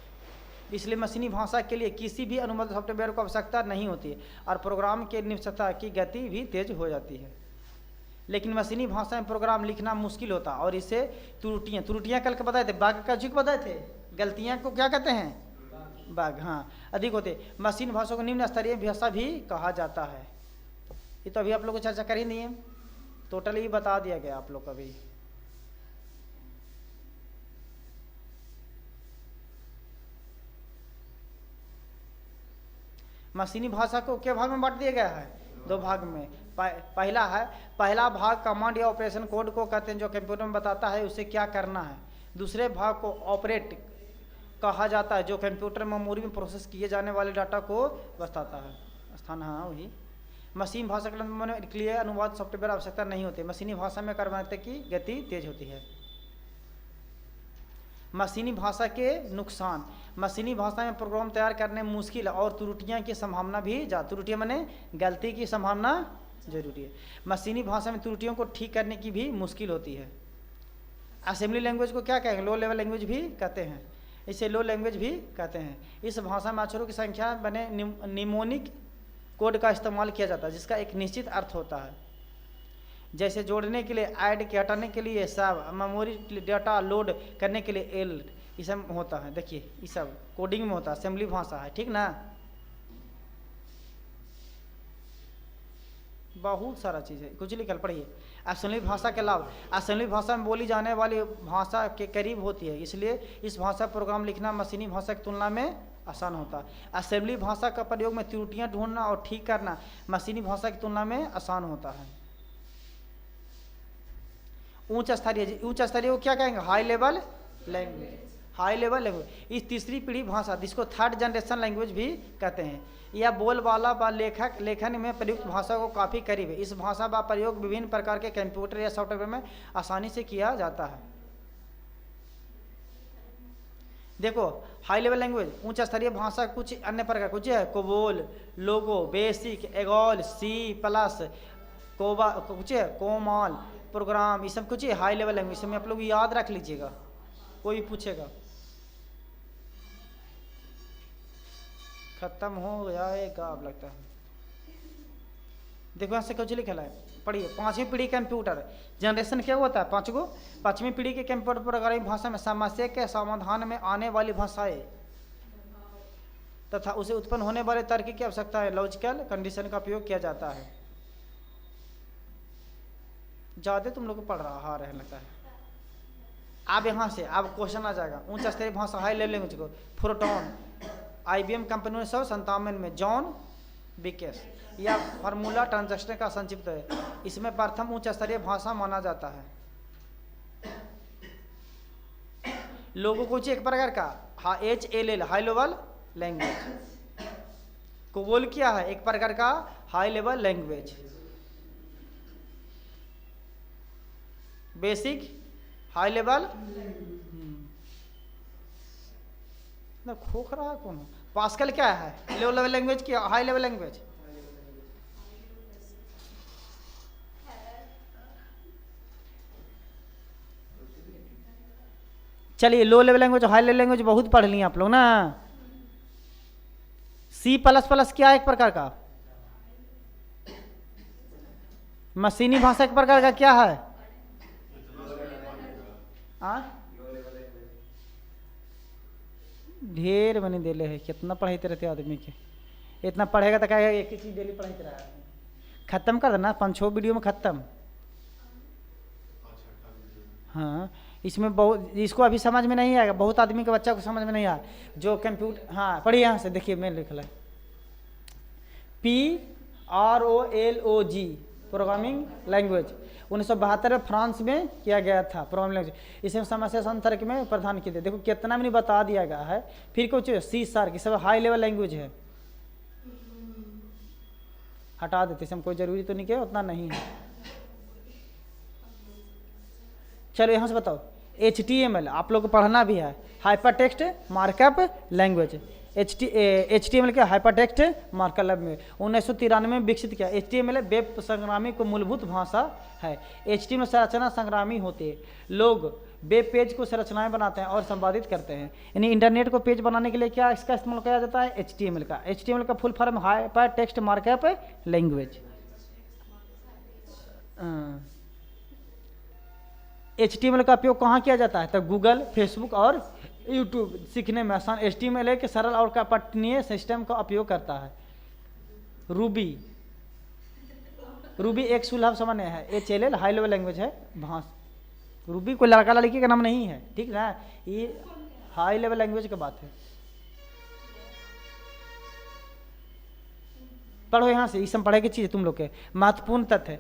इसलिए मशीनी भाषा के लिए किसी भी अनुबंध सॉफ्टवेयर को आवश्यकता नहीं होती है और प्रोग्राम के निष्पक्षता की गति भी तेज हो जाती है। लेकिन मशीनी भाषा में प्रोग्राम लिखना मुश्किल होता है और इससे त्रुटियाँ कल के बताए थे, बाग का जिक्र बताए थे, गलतियाँ को क्या कहते हैं? बाग, हाँ, अधिक होते। मशीन भाषा को निम्न स्तरीय भाषा भी कहा जाता है। ये तो अभी आप लोग को चर्चा कर ही नहीं है, टोटली ही बता दिया गया आप लोग को अभी। मशीनी भाषा को क्या भाग में बांट दिया गया है? 2 भाग में। पहला भाग कमांड या ऑपरेशन कोड को कहते हैं, जो कंप्यूटर में बताता है उसे क्या करना है। दूसरे भाग को ऑपरेट कहा जाता है, जो कंप्यूटर मेमोरी में प्रोसेस किए जाने वाले डाटा को बताता है। स्थान, हाँ वही। मशीन भाषा के लिए अनुवाद सॉफ्टवेयर आवश्यकता नहीं होती। मशीनी भाषा में कार्यान्वयन की गति तेज होती है। मशीनी भाषा के नुकसान। मशीनी भाषा में प्रोग्राम तैयार करने में मुश्किल और त्रुटियां की संभावना भी त्रुटियां माने गलती की संभावना जरूरी है। मशीनी भाषा में त्रुटियों को ठीक करने की भी मुश्किल होती है। असेंबली लैंग्वेज को क्या कहेंगे? लो लेवल लैंग्वेज भी कहते हैं, इसे लो लैंग्वेज भी कहते हैं। इस भाषा में अक्षरों की संख्या बने निमोनिक कोड का इस्तेमाल किया जाता है, जिसका एक निश्चित अर्थ होता है, जैसे जोड़ने के लिए ऐड के, हटाने के लिए सब, मेमोरी डाटा लोड करने के लिए एल, ये सब होता है। देखिए ये सब कोडिंग में होता है, असेंबली भाषा है, ठीक ना। बहुत सारा चीज़ है, कुछ लिखल पढ़िए। असेंबली भाषा के लाभ। असेंबली भाषा में बोली जाने वाली भाषा के करीब होती है, इसलिए इस भाषा प्रोग्राम लिखना मशीनी भाषा की तुलना में आसान होता है। असेंबली भाषा का प्रयोग में त्रुटियां ढूंढना और ठीक करना मशीनी भाषा की तुलना में आसान होता है। उच्च स्तरीय को क्या कहेंगे? High level language. High level language इस तीसरी पीढ़ी भाषा, जिसको थर्ड जनरेशन लैंग्वेज भी कहते हैं, यह बोलबाला व लेखन में प्रयुक्त भाषा को काफ़ी करीब है। इस भाषा का प्रयोग विभिन्न प्रकार के कंप्यूटर या सॉफ्टवेयर में आसानी से किया जाता है। देखो, हाई लेवल लैंग्वेज उच्च स्तरीय भाषा कुछ अन्य प्रकार कुछ है, कोबोल, लोगो, बेसिक, एगोल, सी प्लस, कोबा, कुछ है कोमाल प्रोग्राम, ये सब कुछ है हाई लेवल लैंग्वेज। इसमें आप लोग याद रख लीजिएगा, कोई पूछेगा। खत्म हो जाएगा अब लगता है। देखो यहाँ से कुछ लिखा है, पढ़िए। 5वीं पीढ़ी कंप्यूटर जनरेशन क्या होता है? 5 गो। 5वीं पीढ़ी के कंप्यूटर प्रोग्रामिंग भाषा में समस्या के समाधान में आने वाली भाषाएं तथा उसे उत्पन्न होने वाले तर्क की आवश्यकता है, लॉजिकल कंडीशन का उपयोग किया जाता है। ज़्यादा तुम लोग को पढ़ रहा रहने लगता है। अब यहाँ से अब क्वेश्चन आ जाएगा। उच्च स्तरीय भाषा हाई लेवल लैंग्वेज को फोरट्रॉन IBM कंपनी 1957 में जॉन बिकेस या फार्मूला ट्रांजैक्शन का संक्षिप्त है। इसमें प्रथम उच्च स्तरीय भाषा माना जाता है। लोगों को एक प्रकार का HLL high level language. COBOL क्या है? एक प्रकार का high level language. Basic high level ना, खोख रहा है कौन? पास्कल क्या है? लो लेवल लैंग्वेज की हाई लेवल लैंग्वेज। चलिए, low level language high level language बहुत पढ़ लिए आप लोग ना। C++ क्या है? एक प्रकार का मशीनी भाषा। एक प्रकार का क्या है? ढेर बनी देले है, कितना पढ़ाते रहते आदमी के। इतना पढ़ेगा तो कहेगा एक ही चीज डेली पढ़ाते रहा। खत्म कर देना 5-6 वीडियो में खत्म। हाँ, इसमें बहुत, इसको अभी समझ में नहीं आएगा, बहुत आदमी के बच्चा को समझ में नहीं आया जो कंप्यूटर, हाँ पढ़िए यहाँ से, देखिए मैं लिख ला PROLOG प्रोग्रामिंग लैंग्वेज 1972 में फ्रांस में किया गया था प्रोग्रामिंग लैंग्वेज। इसे समस्या संतर्क में प्रदान किए थे। देखो कितना मैंने बता दिया गया है। फिर कुछ C# की सब हाई लेवल लैंग्वेज है, हटा देते, इसमें कोई जरूरी तो नहीं किया, उतना नहीं है। चलो यहाँ से बताओ, HTML आप लोग को पढ़ना भी है, hyper text markup language. HTML के हाइपर टेक्स्ट मार्कअप लैंग्वेज 1993 में विकसित किया। HTML वेब संग्रामी को मूलभूत भाषा है। HTML संरचना संग्रामी होती है, लोग वेब पेज को संरचनाएं बनाते हैं और संपादित करते हैं। यानी इंटरनेट को पेज बनाने के लिए क्या इसका इस्तेमाल किया जाता है, HTML का। HTML का full form hyper text markup language. HTML का उपयोग कहाँ किया जाता है, तो गूगल, फेसबुक और यूट्यूब सीखने में आसान। HTML एक सरल और पठनीय सिस्टम का उपयोग करता है। रूबी एक सुलभ सामान्य है। HLL हाई लेवल लैंग्वेज है। रूबी कोई लड़का लड़की का नाम नहीं है, ठीक ना, ये हाई लेवल लैंग्वेज की बात है। पढ़ो यहाँ से, इसमें पढ़े की चीज़ तुम लोग के महत्वपूर्ण तथ्य।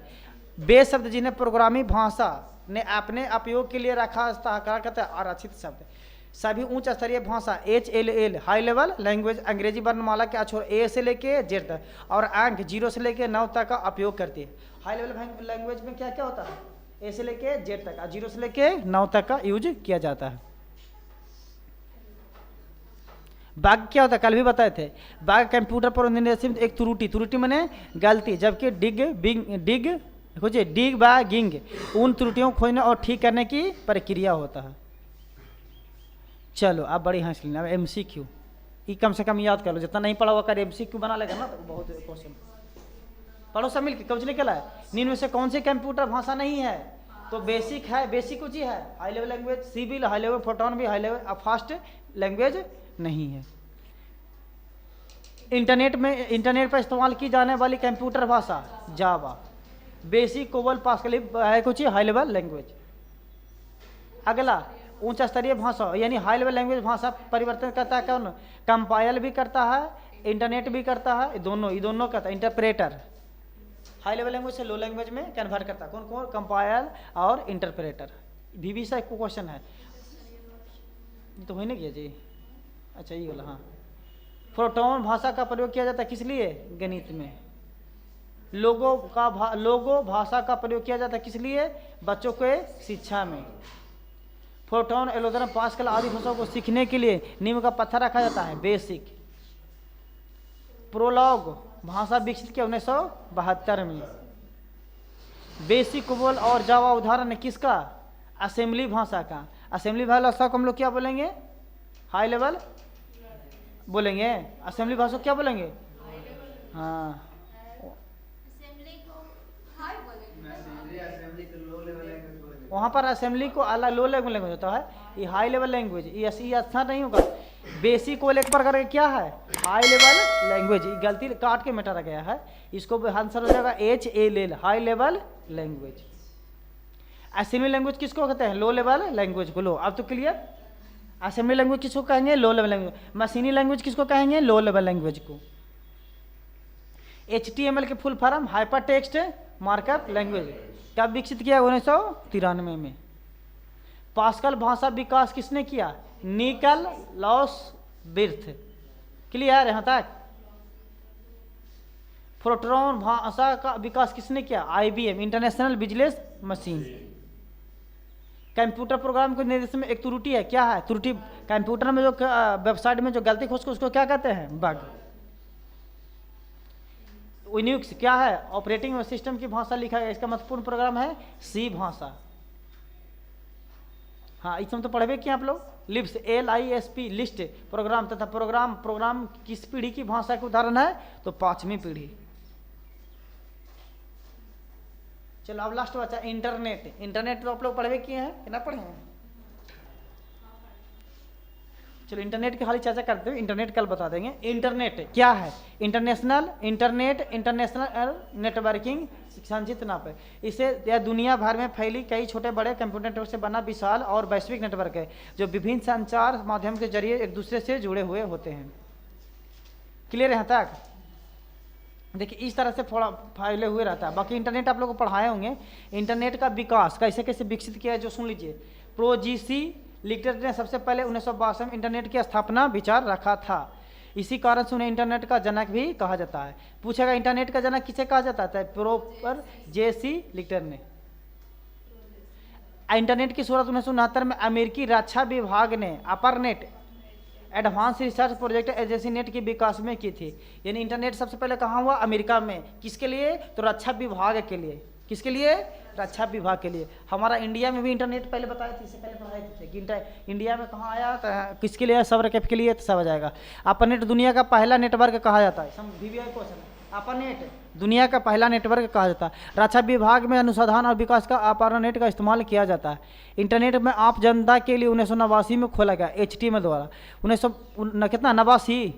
वे शब्द जिन्हें प्रोग्रामिंग भाषा ने अपने उपयोग के लिए रखा कहते हैं आरक्षित शब्द। सभी उच्च स्तरीय भाषा HLL हाई लेवल लैंग्वेज अंग्रेजी वर्णमाला के अक्षर A से लेके Z तक और अंक 0 से लेके 9 तक का उपयोग करती है। हाई लेवल लैंग्वेज में क्या क्या होता है, A से लेके Z तक और 0 से लेके 9 तक का यूज किया जाता है। बाग क्या होता है, कल भी बताए थे। बाग कंप्यूटर पर निर्देशित एक त्रुटि माने गलती, जबकि डिग बा गिंग उन त्रुटियों को खोजने और ठीक करने की प्रक्रिया होता है। चलो अब बड़ी हंस लेना। MCQ ये कम से कम याद कर लो, जितना नहीं पढ़ा हुआ कर MCQ बना लेगा ना तो बहुत क्वेश्चन पढ़ो सब मिलकर। कब निकला है, निम्न में से कौन सी कंप्यूटर भाषा नहीं है, तो बेसिक है, बेसिक कुछ ही है, हाई लेवल लैंग्वेज C भी हाई लेवल, फोटोन भी हाई लेवल, अब फास्ट लैंग्वेज नहीं है। इंटरनेट पर इस्तेमाल की जाने वाली कंप्यूटर भाषा जावा, बेसिक कोबल पास्कल है कुछ हाई लेवल लैंग्वेज। अगला उच्च स्तरीय भाषा यानी हाई लेवल लैंग्वेज भाषा परिवर्तन करता है कौन, कंपाइल भी करता है, इंटरनेट भी करता है, ये दोनों करता है। इंटरप्रेटर हाई लेवल लैंग्वेज से लो लैंग्वेज में कन्वर्ट करता है, कौन कौन, कंपाइल और इंटरप्रेटर। भी सा एक क्वेश्चन है तो हो नहीं किया जी, अच्छा ये वाला, हाँ। प्रोटोन भाषा का प्रयोग किया जाता है किस लिए, गणित में। लोगो भाषा का प्रयोग किया जाता है किस लिए, बच्चों के शिक्षा में। फोटोन, एल्गोरिथम, पास्कल आदि भाषाओं को सीखने के लिए नींव का पत्थर रखा जाता है, बेसिक। प्रोलॉग भाषा विकसित किया 1972 में। बेसिक कोबोल और जावा उदाहरण है किसका, असेंबली भाषा का। असेंबली भाषा को हम लोग क्या बोलेंगे, हाई लेवल बोलेंगे। असेंबली भाषा क्या बोलेंगे, हाँ वहाँ पर असेंबली को अलग लो लेवल लैंग्वेज होता है, ये हाई लेवल लैंग्वेज, ये अच्छा नहीं होगा। बेसिक को एक प्रकार का क्या है, हाई लेवल लैंग्वेज, गलती काट के मिटा गया है, इसको आंसर हो जाएगा HLL high level language. Assembly language किसको कहते हैं, लो लेवल लैंग्वेज को। लो अब तो क्लियर, असेंबली लैंग्वेज किसको कहेंगे, लो लेवल लैंग्वेज। मशीनी लैंग्वेज किसको कहेंगे, लो लेवल लैंग्वेज को। HTML के full form hyper text markup language, कब विकसित किया, 1993 में। पास्कल भाषा विकास किसने किया, निकल लॉस बिर्थ। क्लियर यहाँ तक। फोर्ट्रॉन भाषा का विकास किसने किया, IBM international business machine. Computer program के निर्देश में एक त्रुटि है, क्या है त्रुटि, कंप्यूटर में जो वेबसाइट में जो गलती खोज को उसको क्या कहते हैं, बग। यूनिक्स क्या है, ऑपरेटिंग सिस्टम की भाषा लिखा गया, इसका महत्वपूर्ण प्रोग्राम है C भाषा। हाँ इसमें तो पढ़े किए आप लोग। लिप्स LISP लिस्ट प्रोग्राम तथा प्रोग्राम किस पीढ़ी की भाषा के उदाहरण है, तो 5वीं पीढ़ी। चलो अब लास्ट बचा इंटरनेट। इंटरनेट तो आप लोग पढ़े किए हैं कि ना पढ़े हैं, चलो इंटरनेट की खाली चर्चा करते हुए इंटरनेट कल बता देंगे। इंटरनेट क्या है? इंटरनेशनल इंटरनेट इंटरनेशनल नेटवर्किंग संक्षिप्त नाम है। इसे यह दुनिया भर में फैली कई छोटे बड़े कंप्यूटर नेटवर्क से बना विशाल और वैश्विक नेटवर्क है जो विभिन्न संचार माध्यम के जरिए एक दूसरे से जुड़े हुए होते हैं। क्लियर है यहाँ तक? देखिए इस तरह से थोड़ा फैले हुए रहता है। बाकी इंटरनेट आप लोग को पढ़ाए होंगे। इंटरनेट का विकास कैसे कैसे विकसित किया है जो सुन लीजिए। प्रोजीसी लिटरेट ने सबसे पहले 1962 में इंटरनेट की स्थापना विचार रखा था। इसी कारण से उन्हें इंटरनेट का जनक भी कहा जाता है। पूछेगा इंटरनेट का जनक किसे कहा जाता है? प्रोपर जेसी लिटर ने। इंटरनेट की शुरुआत 1969 में अमेरिकी रक्षा विभाग ने ARPANET advance research project agency net के विकास में की थी। यानी इंटरनेट सबसे पहले कहाँ हुआ? अमेरिका में। किसके लिए? तो रक्षा विभाग के लिए। किसके लिए? रक्षा विभाग के लिए। हमारा इंडिया में भी इंटरनेट पहले बताए थे, इससे पहले पढ़ाए थे कि इंडिया में कहाँ आया तो किसके लिए? सब कैप के लिए तो सब आ जाएगा। अपर्नेट दुनिया का पहला नेटवर्क कहा जाता है। क्वेश्चन है। अपर्नेट दुनिया का पहला नेटवर्क कहा जाता है। रक्षा विभाग में अनुसंधान और विकास का अपर्नेट का इस्तेमाल किया जाता है। इंटरनेट में आप जनता के लिए 1989 में खोला गया HTML द्वारा। 1989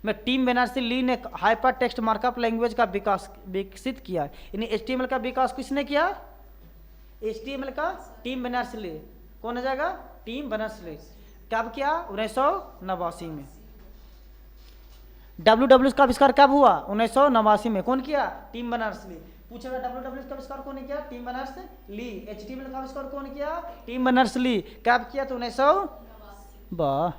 में टीम बेनर्स ली ने हाइपर टेक्स्ट मार्कअप लैंग्वेज का विकसित किया। यानी HTML का विकास किसने किया? HTML का टीम बेनर्स ली। कौन हो जाएगा? टीम बेनर्स ली। कब किया? 1989 में। WWW का आविष्कार कब हुआ? 1989 में। कौन किया? टीम बेनर्स ली। पूछेगा WWW का आविष्कार कौन किया? टीम बेनर्स ली। HTML का आविष्कार कौन किया? टीम बेनर्स ली। कब किया? तो 1900 वाह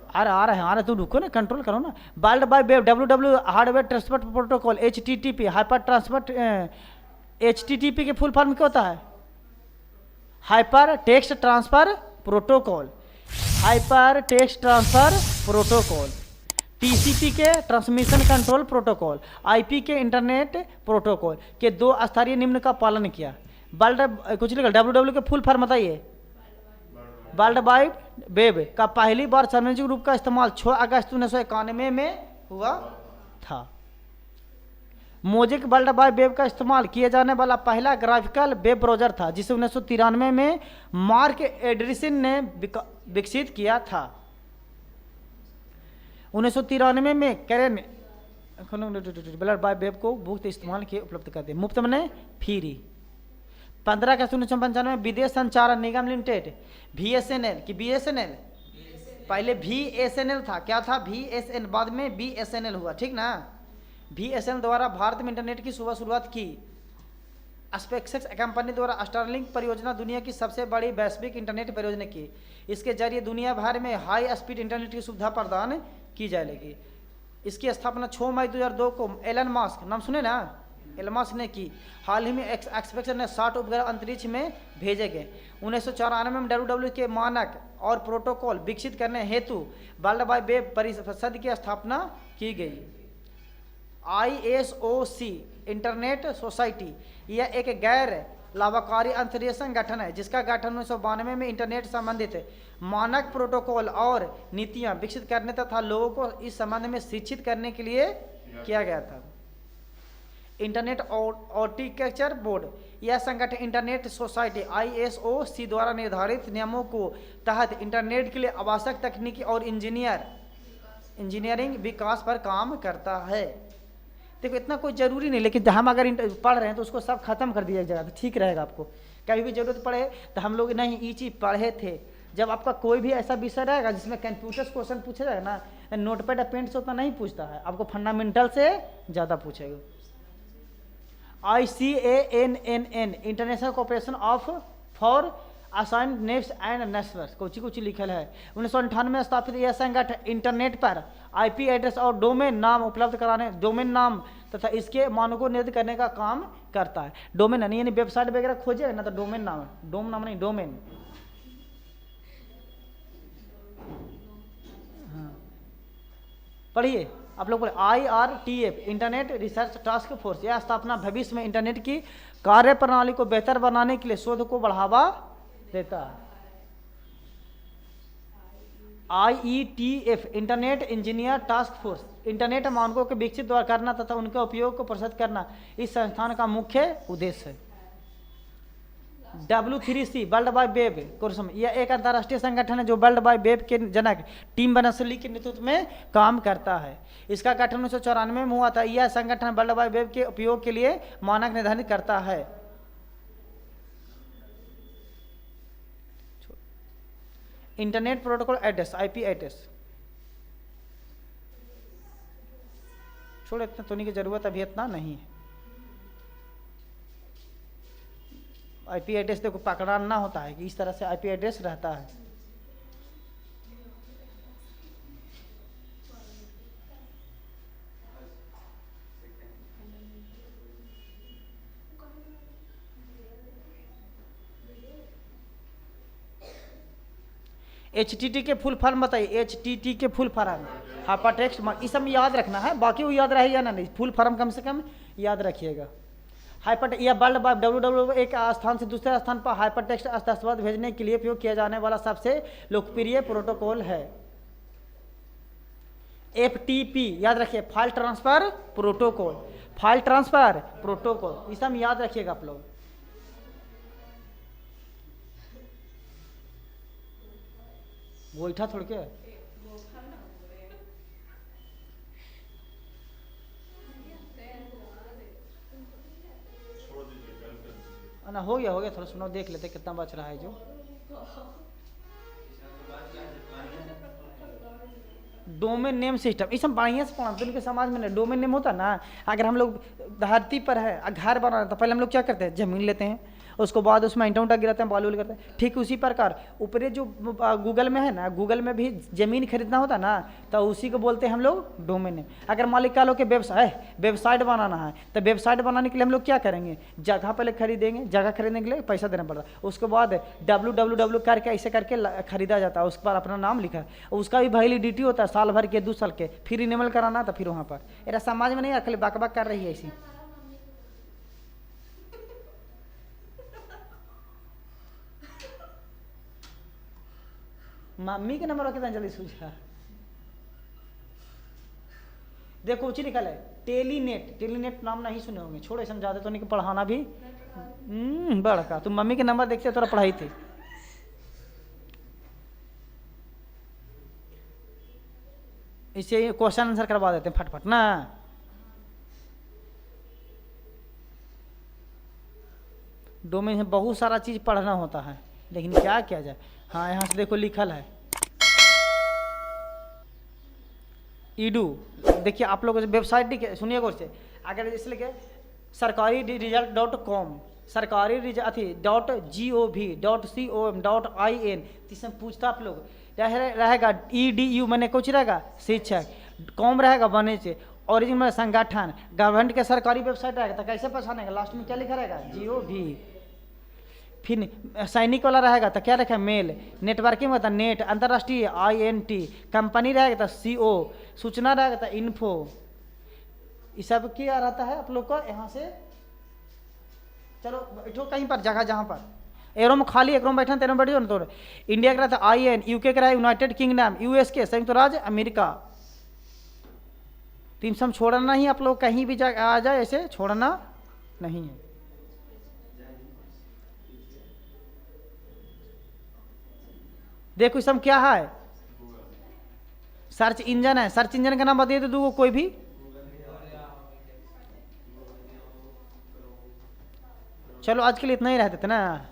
आ रहे तू रुको ना, कंट्रोल करो ना। World wide web WWW hardware transport protocol HTTP hyper transport HTTP के फुल फॉर्म क्या होता है? Hyper text transfer protocol. Hyper text transfer protocol. TCP के ट्रांसमिशन कंट्रोल प्रोटोकॉल। IP के इंटरनेट प्रोटोकॉल के 2 स्तरीय निम्न का पालन किया। कुछ लिखा WWW के फुल फॉर्म बताइए। वर्ल्ड वाइड वेब का पहली बार सार्वजनिक रूप का इस्तेमाल 6 अगस्त 1991 में हुआ था। मोजिक वर्ल्ड वाइड वेब का इस्तेमाल किए जाने वाला पहला ग्राफिकल वेब ब्राउज़र था जिसे 1993 में मार्क एंडरसन ने विकसित किया था। 1993 में कैरेन वर्ल्ड वाइड वेब को मुफ्त इस्तेमाल के उपलब्ध कर दिया। मुफ्त मैंने फ्री। 15 अगस्त 1995 में विदेश संचार निगम लिमिटेड BSNL की BSNL पहले VSNL था। क्या था? VSN बाद में BSNL हुआ। ठीक ना? BSNL द्वारा भारत में इंटरनेट की शुरुआत की। स्पेसएक्स कंपनी द्वारा स्टारलिंक परियोजना दुनिया की सबसे बड़ी वैश्विक इंटरनेट परियोजना की। इसके जरिए दुनिया भर में हाई स्पीड इंटरनेट की सुविधा प्रदान की जाएगी। इसकी स्थापना 6 मई 2002 को एलन मस्क, नाम सुने ना, एलन मस्क ने की। हाल ही में एक्सपेक्स ने 60 उपग्रह अंतरिक्ष में भेजे गए। 1994 में WWW के मानक और प्रोटोकॉल विकसित करने हेतु वर्ल्ड वाइड वेब परिषद की स्थापना की गई। ISOC इंटरनेट सोसाइटी यह एक गैर लाभकारी अंतर्राष्ट्रीय संगठन है जिसका गठन 1992 में इंटरनेट संबंधित मानक प्रोटोकॉल और नीतियां विकसित करने तथा लोगों को इस संबंध में शिक्षित करने के लिए किया गया था। इंटरनेट आर्किटेक्चर बोर्ड यह संगठन इंटरनेट सोसाइटी ISOC द्वारा निर्धारित नियमों को तहत इंटरनेट के लिए आवश्यक तकनीकी और इंजीनियरिंग विकास पर काम करता है। देखो इतना कोई ज़रूरी नहीं, लेकिन हम अगर पढ़ रहे हैं तो उसको सब खत्म कर दिया जाएगा तो ठीक रहेगा। आपको कभी भी ज़रूरत पड़े तो हम लोग नहीं ये चीज़ पढ़े थे। जब आपका कोई भी ऐसा विषय रहेगा जिसमें कंप्यूटर क्वेश्चन पूछा जाएगा ना, नोटपैड पेन से उतना नहीं पूछता है, आपको फंडामेंटल से ज़्यादा पूछेगा। ICANN international corporation of for assign nets and networks कुछ लिखल है। 1998 में स्थापित यह संगठन इंटरनेट पर IP एड्रेस और डोमेन नाम उपलब्ध कराने, डोमेन नाम तथा इसके मानकों को निर्धारित करने का काम करता है। डोमेन नहीं यानी वेबसाइट वगैरह खोजे ना तो डोमेन नाम है, डोम नाम नहीं डोमेन। हाँ पढ़िए आप लोग। IRTF internet research task force यह स्थापना भविष्य में इंटरनेट की कार्य प्रणाली को बेहतर बनाने के लिए शोध को बढ़ावा देता है। IETF internet engineer task force internet मानकों के विकसित द्वारा करना तथा उनके उपयोग को प्रोत्साहित करना इस संस्थान का मुख्य उद्देश्य है। W3C वर्ल्ड वाइड वेब कोर्सम, यह एक अंतर्राष्ट्रीय संगठन है जो वर्ल्ड वाइड वेब के जनक टिम बर्नर्स-ली के नेतृत्व में काम करता है। इसका गठन 1994 में हुआ था। यह संगठन वर्ल्ड वाइड वेब के उपयोग के लिए मानक निर्धारित करता है। Internet protocol address, IP address, छोड़, इतना तो नहीं की जरूरत अभी, इतना नहीं है। IP एड्रेस देखो पकड़ना होता है कि इस तरह से IP एड्रेस रहता है। HTTP के फुल फॉर्म बताइए, HTTP के फुल फॉर्म, हाइपरटेक्स्ट, ये सब याद रखना है, बाकी वो याद रहेगा ना नहीं, फुल फॉर्म कम से कम याद रखिएगा। हाइपर यह वर्ल्ड वाइड WWW एक स्थान से दूसरे स्थान पर हाइपरटेक्स्ट दस्तावेज भेजने के लिए उपयोग किया जाने वाला सबसे लोकप्रिय प्रोटोकॉल है। FTP याद रखिए, file transfer protocol, file transfer protocol, ये सब याद रखिएगा आप लोग। गोईठा थोड़ के ना, हो गया थोड़ा सुनो, देख लेते कितना बच रहा है। जो डोमेन नेम सिस्टम, इस हम बढ़िया से पढ़ते उनके समाज में ना, डोमेन नेम होता ना, अगर हम लोग धरती पर है घर बना तो पहले हम लोग क्या करते हैं, जमीन लेते हैं, उसको बाद उसमें ईंटा उंटा गिराते हैं, बालू करते हैं। ठीक उसी प्रकार ऊपरी जो गूगल में है ना, गूगल में भी जमीन खरीदना होता ना, तो उसी को बोलते हैं हम लोग डोमेन नेम। अगर मालिक का लोग के वेबसाइट बनाना है, तो वेबसाइट बनाने के लिए हम लोग क्या करेंगे, जगह पहले खरीदेंगे, जगह खरीदने के लिए पैसा देना पड़ता है, उसके बाद www करके ऐसे करके खरीदा जाता है, उसके बाद अपना नाम लिखा है, उसका भी वैलिडिटी होता है साल भर के, 2 साल के, फिर रिन्यूअल कराना था, फिर वहाँ पर एरा समाज में नहीं अखिल बकबक कर रही है ऐसी। मम्मी के नंबर कितना जल्दी सूझा, देखो ऊँची निकल है टेलीनेट नाम नहीं सुने होंगे, छोड़ो ऐसा ज्यादा तो नहीं पढ़ाना भी बड़का, तुम मम्मी के नंबर देखते थोड़ा पढ़ाई थी। इसे क्वेश्चन आंसर करवा देते हैं फटफट ना। डोमेन में बहुत सारा चीज पढ़ना होता है, लेकिन क्या किया जाए। हाँ यहाँ से देखो लिखल है ईडू, देखिए आप लोगों से वेबसाइट सुनिए गौर से, अगर जैसे लिखे सरकारी रिजल्ट.com, सरकारी अथी .gov.com.in, इसमें पूछता आप लोग रहेगा EDU मैंने कुछ रहेगा शिक्षक, कॉम रहेगा बने से, ओरिजिन में संगठन, गवर्नमेंट के सरकारी वेबसाइट रहेगा, तो कैसे पहचानेगा, लास्ट में क्या लिखा रहेगा GOV। फिर सैनिक वाला रहेगा तो क्या रखा मेल, नेटवर्किंग होता नेट, अंतर्राष्ट्रीय INT, कंपनी रहेगा तो CO, सूचना रहेगा तो इन्फो। ये सब क्या रहता है आप लोग का यहाँ से। चलो बैठो कहीं पर जगह जहाँ पर एरो में खाली एक रूम बैठा तेरह बैठ जाओ ना। तो इंडिया का रहता IN, UK का रहा यूनाइटेड किंगडम, US के संयुक्त राज्य अमेरिका। तीन सब छोड़ना नहीं, आप लोग कहीं भी आ जाए ऐसे छोड़ना नहीं है। देखो इसमें क्या है, सर्च इंजन है, सर्च इंजन का नाम बता दो दूगो कोई भी। चलो आज के लिए इतना ही रहते थे ना।